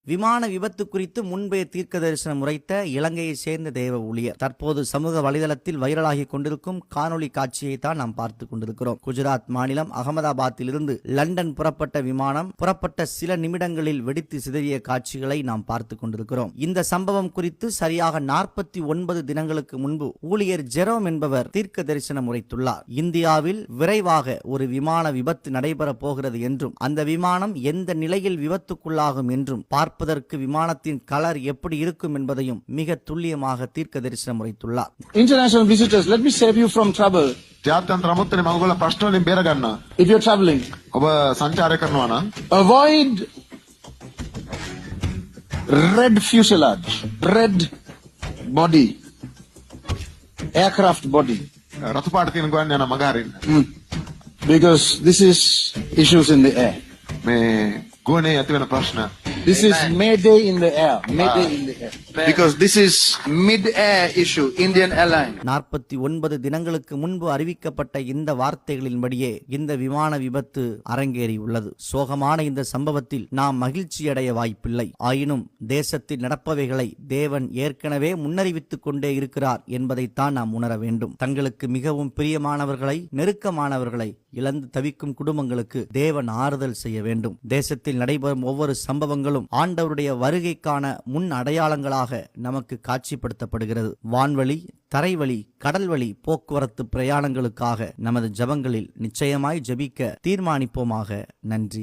விமான விபத்து குறித்து முன்பே தீர்க்க தரிசனம் உரைத்த இலங்கையை சேர்ந்த தேவ ஊழியர் தற்போது சமூக வலைதளத்தில் வைரலாகி கொண்டிருக்கும் காணொலி காட்சியை தான் நாம் பார்த்து கொண்டிருக்கிறோம். குஜராத் மாநிலம் அகமதாபாத்தில் இருந்து லண்டன் புறப்பட்ட விமானம் புறப்பட்ட சில நிமிடங்களில் வெடித்து சிதறிய காட்சிகளை நாம் பார்த்து கொண்டிருக்கிறோம். இந்த சம்பவம் குறித்து சரியாக 49 தினங்களுக்கு முன்பு ஊழியர் ஜெரோம் என்பவர் தீர்க்க தரிசனம் உரைத்துள்ளார். இந்தியாவில் விரைவாக ஒரு விமான விபத்து நடைபெறப் போகிறது என்றும் அந்த விமானம் எந்த நிலையில் விபத்துக்குள்ளாகும் என்றும் பார்ப்பதற்கு விமானத்தின் கலர் எப்படி இருக்கும் என்பதையும் மிக துல்லியமாக தீர்க்க தரிசனம் உரைத்துள்ளார். International visitors, let me save you from trouble. ජාත්‍යන්තර අමුත්තනේ මම ඔයගොල්ලෝ ප්‍රශ්න වලින් බේර ගන්නවා. If you're traveling, ඔබ සංචාරය කරනවා නම් avoid red fuselage, red body, aircraft body, රතු පාට තියෙන ගුවන් යන මග හරින්න. because this is issues in the air. මේ ගුවනේ ඇති වෙන ප්‍රශ්න. This is Mayday in the air. Mayday in the air. Because this is mid-air issue, Indian airline. 49 தினங்களுக்கு முன்பு அறிவிக்கப்பட்ட இந்த வார்த்தைகளின்படியே இந்த விமான விபத்து அரங்கேறியுள்ளது. சோகமான இந்த சம்பவத்தில் நாம் மகிழ்ச்சியடைய வாய்ப்பில்லை. ஆயினும் தேசத்தில் நடப்பவைகளை தேவன் ஏற்கனவே முன்னறிவித்துக் கொண்டே இருக்கிறார் என்பதைத்தான் நாம் உணர வேண்டும். தங்களுக்கு மிகவும் பிரியமானவர்களை, நெருக்கமானவர்களை இழந்து தவிக்கும் குடும்பங்களுக்கு தேவன் ஆறுதல் செய்ய வேண்டும். தேசத்தில் நடைபெறும் ஒவ்வொரு சம்பவங்களும் ஆண்டவருடைய வருகைக்கான முன் அடையாளங்களாக நமக்கு காட்சிப்படுத்தப்படுகிறது. வான்வழி, தரைவழி, கடல்வழி போக்குவரத்து பிரயாணங்களுக்காக நமது ஜெபங்களில் நிச்சயமாய் ஜெபிக்க தீர்மானிப்போமாக. நன்றி.